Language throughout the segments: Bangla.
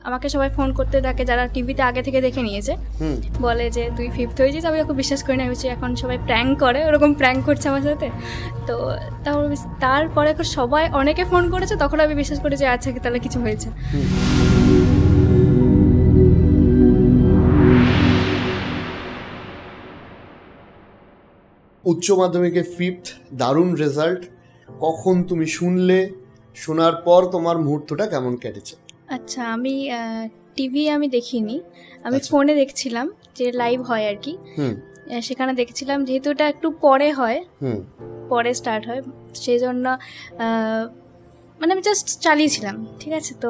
আমাকে সবাই ফোন করতে থাকে যারা টিভিতে আগে থেকে দেখে নিয়েছে, বলে যে তুই ফিফথ হয়েছিস। আমি ওকে বিশ্বাস করি না, ভেবেছি এখন সবাই প্র্যাঙ্ক করে, ওরকম প্র্যাঙ্ক করছে আমার সাথে। তো তারপরে সবাই অনেকে ফোন করেছে, তখন আমি বিশ্বাস করি যে আচ্ছা তাহলে কিছু হয়েছে। উচ্চ মাধ্যমিকে ফিফথ, দারুণ রেজাল্ট। কখন তুমি শুনলে, শোনার পর তোমার মুহূর্তটা কেমন কেটেছে? আচ্ছা, আমি টিভি আমি দেখিনি, আমি ফোনে দেখছিলাম যে লাইভ হয় আর কি, সেখানে দেখছিলাম। যেহেতু এটা একটু পরে হয়, পরে স্টার্ট হয়, সেই জন্য মানে আমি জাস্ট চালিয়েছিলাম, ঠিক আছে। তো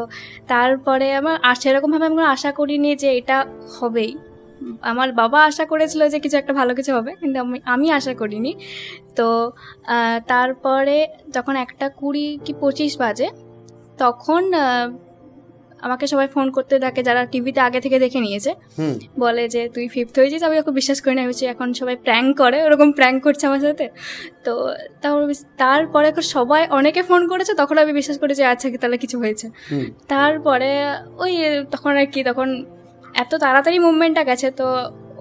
তারপরে আমার সেরকমভাবে আমি আশা করিনি যে এটা হবেই। আমার বাবা আশা করেছিল যে কিছু একটা ভালো কিছু হবে, কিন্তু আমি আশা করিনি। তো তারপরে যখন 1:20 কি 25 বাজে, তখন আমাকে সবাই ফোন করতে থাকে যারা টিভিতে আগে থেকে দেখে নিয়েছে, বলে যে তুই ফিফথ হয়েছিস। আমি ওকে বিশ্বাস করি না, ভেবেছি এখন সবাই প্র্যাঙ্ক করে, ওরকম প্র্যাঙ্ক করছে আমার সাথে। তো তারপরে সবাই অনেকে ফোন করেছে, তখন আমি বিশ্বাস করি যে আচ্ছা তাহলে কিছু হয়েছে। তারপরে ওই তখন আর কি, তখন এত তাড়াতাড়ি মুভমেন্টটা গেছে, তো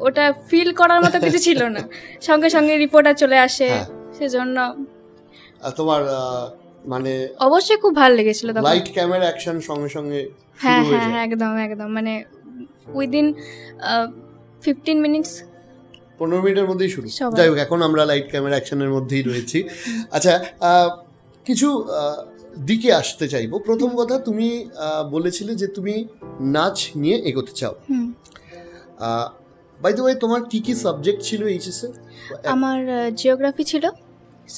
ওটা ফিল করার মতো কিছু ছিল না। সঙ্গে সঙ্গে রিপোর্টার চলে আসে, সেজন্য তোমার মানে অবশ্যই খুব ভালো লেগেছিল। লাইট ক্যামেরা অ্যাকশন সঙ্গে সঙ্গে, হ্যাঁ হ্যাঁ একদম একদম, মানে উইদিন 15 মিনিটস, 15 মিনিটের মধ্যেই শুরু। যাই হোক, এখন আমরা লাইট ক্যামেরা অ্যাকশনের মধ্যেই রয়েছি। আচ্ছা, কিছু দিকে আসতে চাইবো। প্রথম কথা, তুমি বলেছিলে যে তুমি নাচ নিয়ে এগোতে চাও। বাই দ্য ওয়ে, তোমার কি কি সাবজেক্ট ছিল এইচএসে? আমার জিওগ্রাফি ছিল,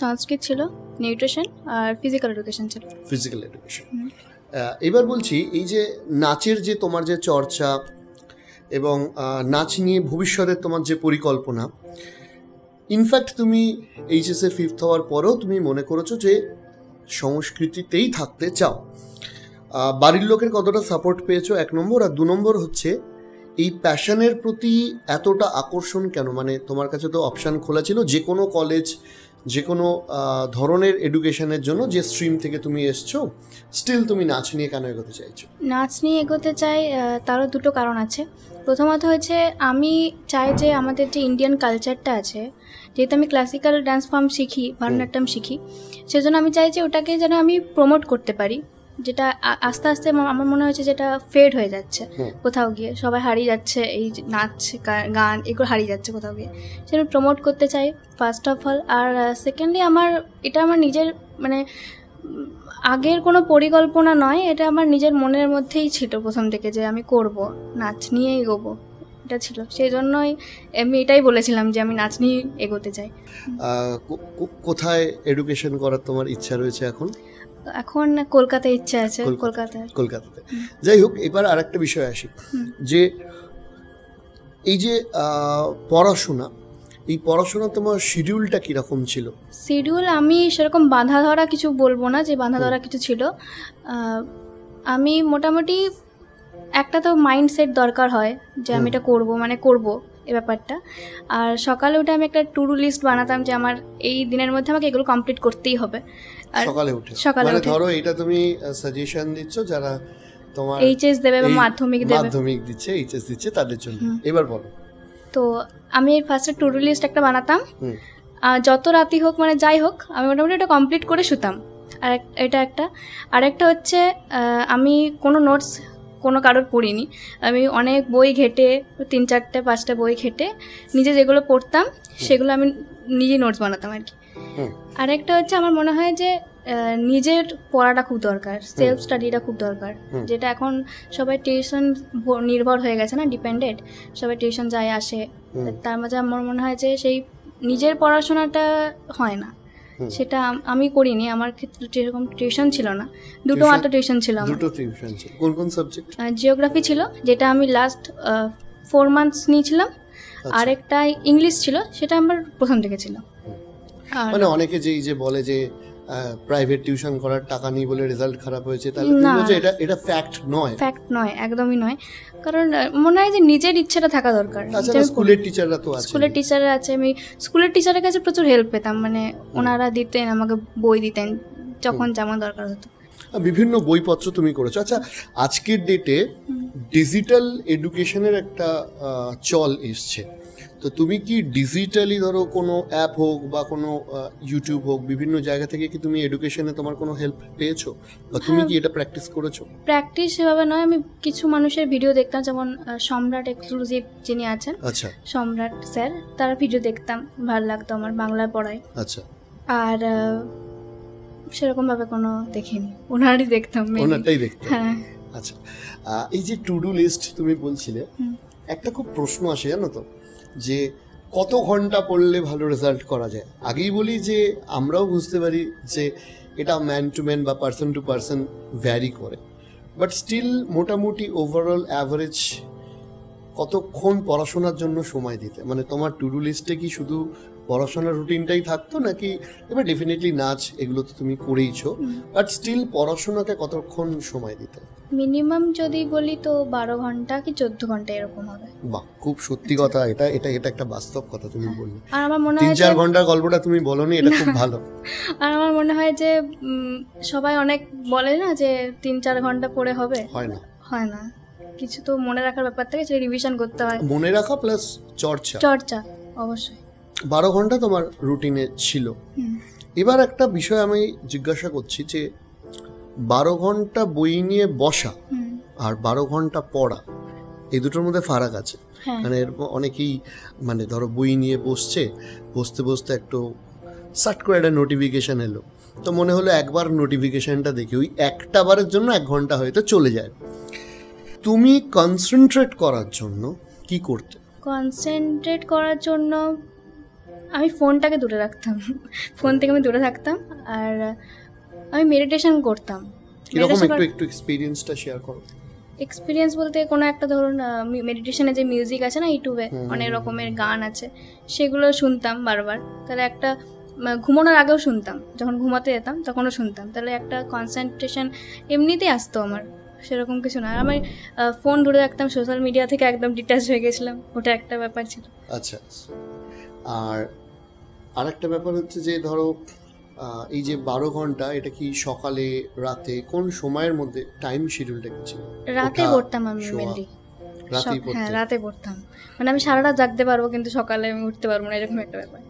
সংস্কৃত ছিল, নিউট্রিশন আর ফিজিক্যাল এডুকেশন ছিল। Physical education. এবার বলছি, এই যে নাচের যে তোমার যে চর্চা এবং নাচ নিয়ে ভবিষ্যতের তোমার যে পরিকল্পনা, ইনফ্যাক্ট তুমি এইচএসে ফিফথ হওয়ার পরেও তুমি মনে করেছো যে সংস্কৃতিতেই থাকতে চাও। বাড়ির লোকের কতটা সাপোর্ট পেয়েছো, 1 নম্বর। আর 2 নম্বর হচ্ছে, এই প্যাশনের প্রতি এতটা আকর্ষণ কেন? মানে তোমার কাছে তো অপশান খোলা ছিল, যে কোনো কলেজ, যে কোনো ধরনের এডুকেশনের জন্য, যে স্ট্রিম থেকে তুমি এসছো, স্টিল তুমি নাচ নিয়ে কেন এগোতে চাইছো? নাচ নিয়ে এগোতে চাই, তারও 2টো কারণ আছে। প্রথমত হচ্ছে, আমি চাই যে আমাদের যে ইন্ডিয়ান কালচারটা আছে, যেহেতু আমি ক্লাসিক্যাল ডান্স ফর্ম শিখি, ভারতনাট্যম শিখি, সেজন্য আমি চাই যে ওটাকে যেন আমি প্রমোট করতে পারি, যেটা আস্তে আস্তে আমার মনে হয়েছে যেটা ফেড হয়ে যাচ্ছে কোথাও গিয়ে, সবাই হারিয়ে যাচ্ছে, এই নাচ গান এগুলো হারিয়ে যাচ্ছে কোথাও গিয়ে, সেটা প্রমোট করতে চাই ফার্স্ট অফ অল। আর সেকেন্ডলি, এটা আমার নিজের মানে আগের কোনো পরিকল্পনা নয়, এটা আমার নিজের মনের মধ্যেই ছিল প্রথম থেকে যে আমি করব, নাচ নিয়েই এগোবো, এটা ছিল। সেই জন্যই আমি এটাই বলেছিলাম যে আমি নাচ নিয়ে এগোতে চাই। কোথায় এডুকেশন করার তোমার ইচ্ছা রয়েছে এখন? এখন কলকাতায় ইচ্ছা আছে। কলকাতাতে। যাই হোক, এবার আর একটা বিষয় আসি, যে এই যে পড়াশোনা, এই পড়াশোনা তোমার শিডিউলটা কিরকম ছিল? শিডিউল আমি সেরকম বাঁধা ধরা কিছু বলবো না যে বাঁধা ধরা কিছু ছিল। আমি মোটামুটি একটা তো মাইন্ডসেট দরকার হয় যে আমি এটা করবো, মানে করবো এই ব্যাপারটা। আর সকালে উঠে আমি একটা টু ডু লিস্ট বানাতাম যে আমার এই দিনের মধ্যে আমাকে এগুলো কমপ্লিট করতেই হবে। সকালে উঠে ধরো, এটা তুমি সাজেশন দিচ্ছ যারা তোমার এইচএস দেবে বা মাধ্যমিক দিচ্ছে, এইচএস দিচ্ছে, তাদের জন্য। এবার বলো। তো আমি ফার্স্টে টু ডু লিস্ট একটা বানাতাম, যত রাতি হোক, মানে যাই হোক, আমি মোটামুটি এটা কমপ্লিট করে শুতাম। আর এটা একটা। আরেকটা হচ্ছে, আমি কোনো নোটস কোনো কারোর পড়িনি, আমি অনেক বই ঘেটে, 3-4টে 5টা বই ঘেটে নিজে যেগুলো পড়তাম সেগুলো আমি নিজেই নোটস বানাতাম আর কি। আরেকটা হচ্ছে, আমার মনে হয় যে নিজের পড়াটা খুব দরকার, সেলফ স্টাডিটা খুব দরকার, যেটা এখন সবাই টিউশন নির্ভর হয়ে গেছে না, ডিপেন্ডেন্ট, সবাই টিউশন যায় আসে, তার মাঝে আমার মনে হয় যে সেই নিজের পড়াশোনাটা হয় না, সেটা আমি করিনি। আমার ক্ষেত্রে যেরকম টিউশন ছিল না, 2টো মাত্র টিউশন ছিল আমার। 2টো টিউশন ছিল? কোন কোন সাবজেক্ট? জিওগ্রাফি ছিল, যেটা আমি লাস্ট 4 মান্থস নিয়েছিলাম। আরেকটা ইংলিশ ছিল, সেটা আমার প্রথম থেকে ছিল। মানে অনেকে যে বলে যে প্রাইভেট টিউশন করার টাকা নেই বলে রেজাল্ট খারাপ হয়েছে, তাহলে এটা ফ্যাক্ট নয়। ফ্যাক্ট নয়, একদমই নয়। কারণ মনে হয় যে নিজের ইচ্ছাটা থাকা দরকার। স্কুলের টিচাররা তো আছে, স্কুলের টিচাররা আছে, আমি স্কুলের টিচারের কাছে প্রচুর হেল্প পেতাম, মানে ওনারা দিতেন আমাকে, বই দিতেন যখন যেমন দরকার হতো। বিভিন্ন বইপত্র তুমি করেছো। আচ্ছা, আজকের ডেটে ডিজিটাল এডুকেশনের একটা চল এসছে, তো তুমি কি ডিজিটালি ধরো কোনো অ্যাপ হোক বা কোনো ইউটিউব হোক, বিভিন্ন জায়গা থেকে কি তুমি এডুকেশনে তোমার কোনো হেল্প পেয়েছো, বা তুমি কি এটা প্র্যাকটিস করেছো? প্র্যাকটিস সেভাবে নয়, আমি কিছু মানুষের ভিডিও দেখতাম, যেমন সম্রাট এক্সক্লুসিভ যিনি আছেন, আচ্ছা, সম্রাট স্যার, তার ভিডিও দেখতাম, ভালো লাগতো আমার, বাংলায় পড়ায়। আচ্ছা। আর সেরকম ভাবে কোনো দেখিনি, ওনারই দেখতাম, ওনারটাই দেখতাম। হ্যাঁ। আচ্ছা, এই যে টু ডু লিস্ট তুমি বলছিলে, একটা খুব প্রশ্ন আসে জানো তো, যে কত ঘন্টা পড়লে ভালো রেজাল্ট করা যায়। আগেই বলি যে আমরাও বুঝতে পারি যে এটা ম্যান টু ম্যান বা পার্সন টু পার্সন ভ্যারি করে, বাট স্টিল মোটামুটি ওভারঅল অ্যাভারেজ কতক্ষণ পড়াশোনার জন্য সময় দিতে, মানে তোমার টু ডু লিস্টে কি শুধু পড়াশোনার রুটিনটাই থাকতো, নাকি এবার ডেফিনেটলি নাচ এগুলো তো তুমি করেইছো, বাট স্টিল পড়াশোনাতে কতক্ষণ সময় দিতে? মিনিমাম যদি বলি তো 12 ঘন্টা কি 14 ঘন্টা এরকম হবে। বাহ, খুব সত্যি কথা, এটা এটা এটা একটা বাস্তব কথা তুমি বললে। আর আমার মনে হয় 3-4 ঘন্টার গল্পটা তুমি বলনি, এটা খুব ভালো। আর আমার মনে হয় যে সবাই অনেক বলে না যে 3-4 ঘন্টা পড়ে হবে, হয় না, হয় না, কিছু তো মনে রাখার ব্যাপার থাকে, যে রিভিশন করতে হয়, মনে রাখা প্লাস চর্চা, চর্চা অবশ্যই। 12 ঘন্টা তোমার রুটিনে ছিল। এবার একটা বিষয় আমি জিজ্ঞাসা করছি, যে 12 ঘন্টা বই নিয়ে বসা আর 12 ঘন্টা পড়া, এই দুটোর মধ্যে ফারাক আছে। মানে অনেকেই মানে ধরো বই নিয়ে বসছে, বসতে বসতে একটু সাট করে একটা নোটিফিকেশান এলো, তো মনে হলো একবার নোটিফিকেশানটা দেখি, ওই একটা বারের জন্য 1 ঘন্টা হয়তো চলে যায়। তুমি কনসেন্ট্রেট করার জন্য কি করতে? কনসেন্ট্রেট করার জন্য আমি ফোনটাকে দূরে রাখতাম, ফোন থেকে আমি দূরে থাকতাম, আর আমি মেডিটেশন করতাম। কিরকম একটু এক্সপিরিয়েন্সটা শেয়ার করো। এক্সপিরিয়েন্স বলতে কোনো একটা ধরুন মেডিটেশনে যে মিউজিক আছে না, ইউটিউবে অনেক রকমের গান আছে, সেগুলো শুনতাম বারবার, তাহলে একটা ঘুমানোর আগেও শুনতাম, যখন ঘুমাতে যেতাম তখনও শুনতাম, তাহলে একটা কনসেন্ট্রেশন এমনিতেই আসতো আমার, সেরকম কিছু না। আমি ফোন ধরে রাখতাম, সোশ্যাল মিডিয়া থেকে একদম ডিটাচ হয়ে গেছিলাম, ওটা একটা ব্যাপার ছিল। আচ্ছা, আর আরেকটা ব্যাপার হচ্ছে যে ধরো এই যে 12 ঘন্টা, এটা কি সকালে রাতে কোন সময়ের মধ্যে টাইম শিডিউলটা কি ছিল? রাতে পড়তাম আমি মেনলি, রাতেই পড়তাম। হ্যাঁ রাতে পড়তাম, মানে আমি সারা রাত জাগতে পারবো কিন্তু সকালে আমি উঠতে পারবো না, এরকম একটা ব্যাপার।